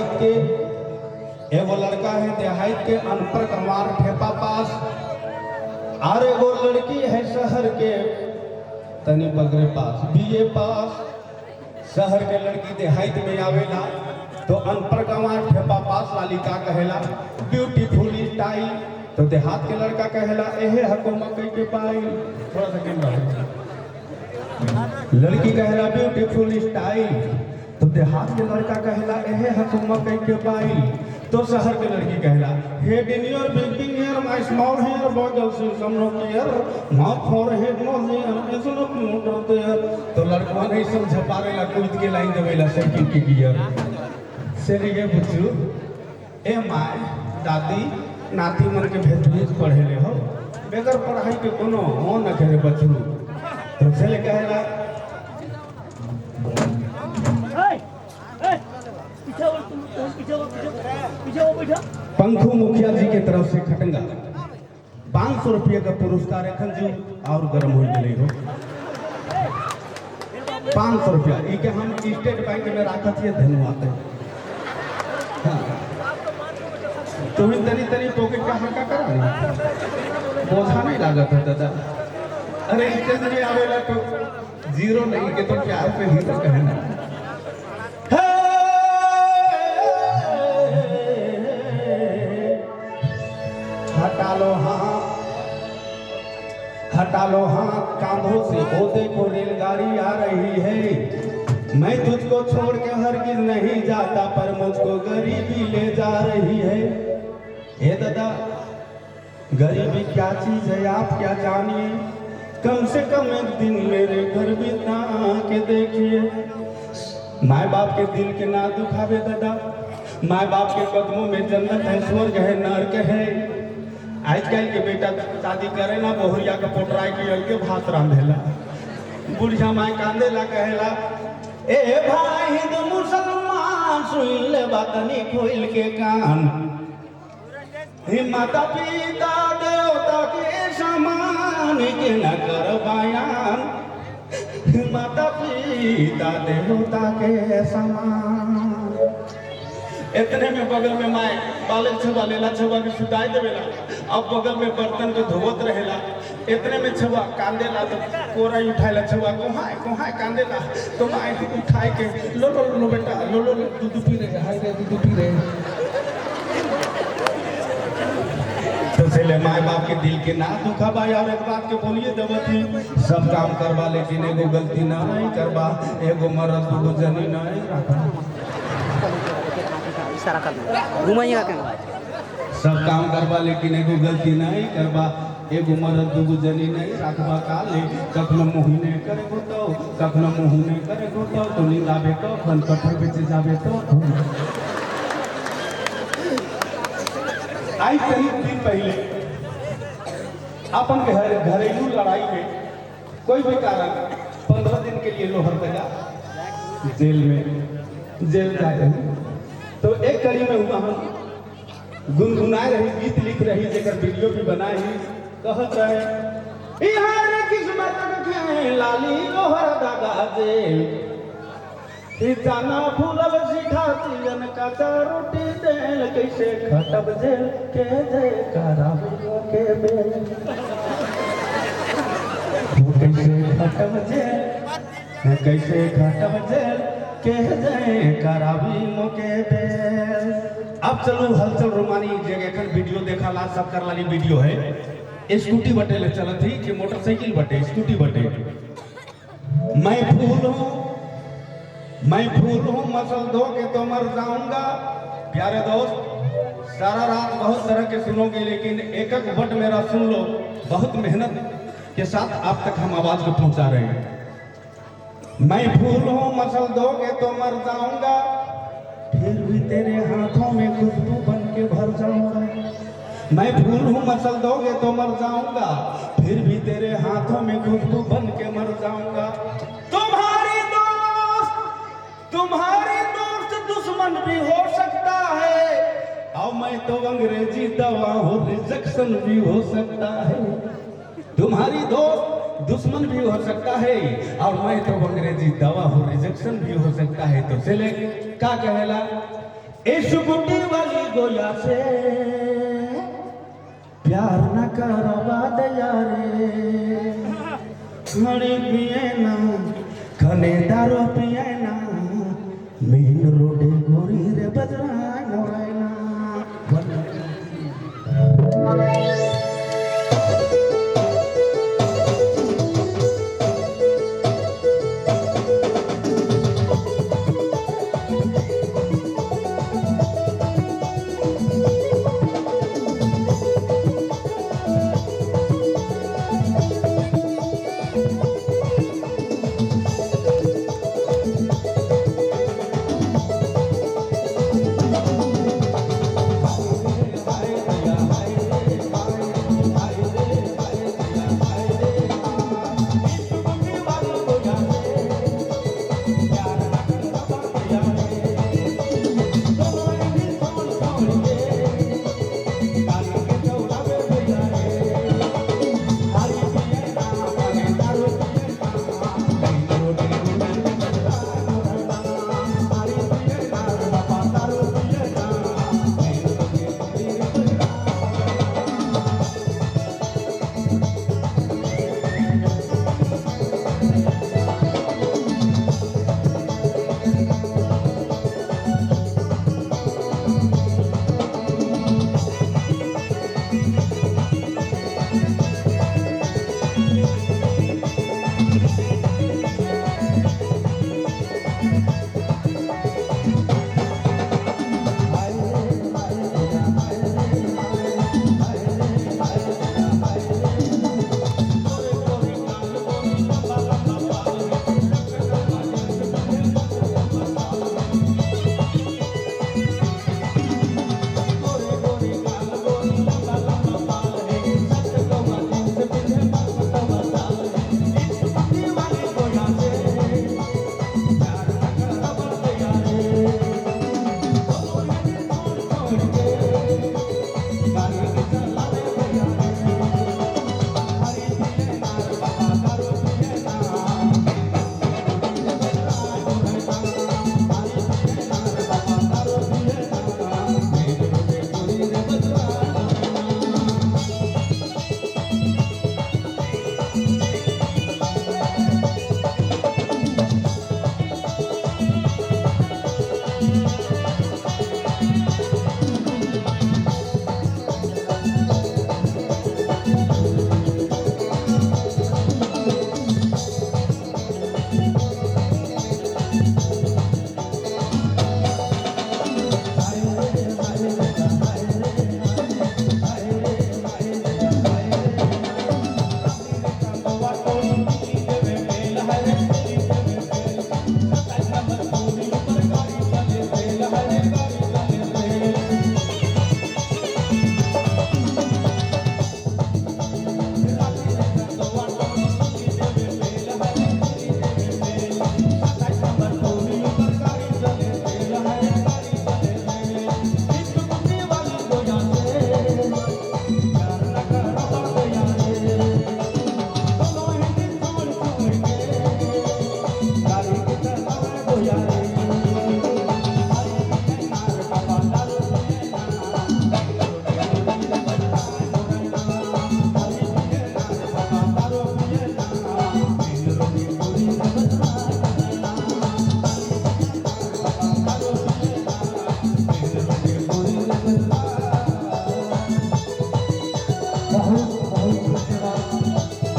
देहात के एगो लड़का है देहात के अनपढ़ कमार ठेपा पास, और एगो लड़की है शहर के तनी बगरे पास बीए पास। शहर के लड़की देहात में आवेला तो अनपढ़ कमार ठेपा पास वाली का कहेला ब्यूटीफुल स्टाइल, तो देहात के लड़का कहेला एहे हको मकई के पाई। थोड़ा सा कैमरा, लड़की कहेला ब्यूटीफुल स्टाइल, तो देहात के लड़का कहेला एहे हको मकई के पाई। तो शहर के लड़की कहेला head in your big here my small hair boggles in some no care mouth for head no hair is no motor there. तो लड़कवा नहीं समझ पारेला, कूद के लाइन देवेला साइकिल के गियर से रे बुच्चू ए माय दादी नाती मन के भेज पढ़ेले हो, बेगर पढ़ाई के कोनो हो न करे बचरू। तो चले कहेला पंखू मुखिया जी के तरफ से खटंगा 500 रुपये का पुरस्कार एखन जी और गर्म हो गए हो। 500 रुपया ई के हम स्टेट बैंक में रखत है धन्यवाद। हाँ तुम्हें तनी तनी पॉकेट का हल्का करा बोझा नहीं लागत है दादा। अरे स्टेज में आवेला तो जीरो नहीं के तो प्यार पे ही तो कहना हटा लो हाथ कांधों से, वो देखो रेलगाड़ी आ रही है। मैं तुझको छोड़ के हरगिज नहीं जाता, पर मुझको गरीबी ले जा रही है। हे दादा गरीबी क्या चीज है आप क्या जानिए, कम से कम एक दिन मेरे घर बिता के देखिए। माँ बाप के दिल के ना दुखावे दादा, माँ बाप के कदमों में जन्नत है, स्वर्ग है, नरक है। आजकल के बेटा शादी करे ना बहुरिया के पोटराय के अलगे भात रांधेला, बुढ़िया माँ कांदेला कहेला ए भाई हिंदू मुसलमान सुन ले बातनी खोल के कान। माता पिता देवता के समान के न कर बयान, माता पिता देवता के समान। इतने में बगल में माए बालक छवा लेला, छवा के सुताई देवेला, अब बगल में बर्तन के धोवत रहेला। इतने में छवा कांदेला तो कोरा उठाएला, छवा कोहाय कांदेला तो माए उठाए के लो लो लो बेटा लो लो दूध पी रहे, हाय रे दूध पी रहे। तो चले माए बाप के दिल के ना दुखा भाई। और एक बात के बोलिए दवती सब काम करवा लेकिन एगो गलती ना नहीं करवा, एगो मरद दूगो जनी नहीं रखा। सारा कर घुमाइएगा क्या? सब काम करवा लेकिन एगो गलती नहीं करवा, एगो मरद दूगो जनी नहीं रखवा। काले कखनो मुहिने करे गो तो कखनो मुहिने करे गो तो नींद आवे तो फन कठर बेचे जावे तो। आई करीब दिन पहले अपन घरेलू लड़ाई में कोई भी कारण 15 दिन के लिए लोहरदगा जेल जाए। तो एक कड़ी में हुआ हम गुनगुनाए रही, गीत लिख रही, जेकर वीडियो भी बनाई, कहत रहे इहार किस्मत के लाली लोहरदगा जेल, जाना फूलल सिखातियन का रोटी देल, कैसे खटब जेल के जे कराबियों के बेल, कैसे खटब जेल के जे कराबियों के बेल। अब चलो हलचल रोमानी जगह वीडियो देखा ला सब कर लाली वीडियो है। स्कूटी बटे ले चलत थी कि मोटरसाइकिल बटे स्कूटी बटे। मैं फूल हूँ मसल दो के तो मर जाऊंगा। प्यारे दोस्त सारा रात बहुत तरह के सुनोगे, लेकिन एक एक वर्ड मेरा सुन लो। बहुत मेहनत के साथ आप तक हम आवाज को पहुंचा रहे हैं। मैं फूल हूँ मसल दोगे तो मर जाऊंगा, फिर भी तेरे हाथों में खुशबू बन के भर जाऊंगा। मैं फूल हूँ मसल दोगे तो मर जाऊंगा, फिर भी तेरे हाथों में खुशबू बन के मर जाऊंगा। तुम्हारी दोस्त दुश्मन भी हो सकता है, और मैं तो अंग्रेजी दवा हूँ रिजेक्शन भी हो सकता है। तुम्हारी दोस्त दुश्मन भी हो सकता है, और मैं तो अंग्रेजी दवा हूँ रिजेक्शन भी हो सकता है। तो चले क्या कहला इस गुड्डी वाली गोया से प्यार न करवा दे यारे खड़ी पिए ना खने दारू पिए ना मेन रोडे गोरी रे बजरा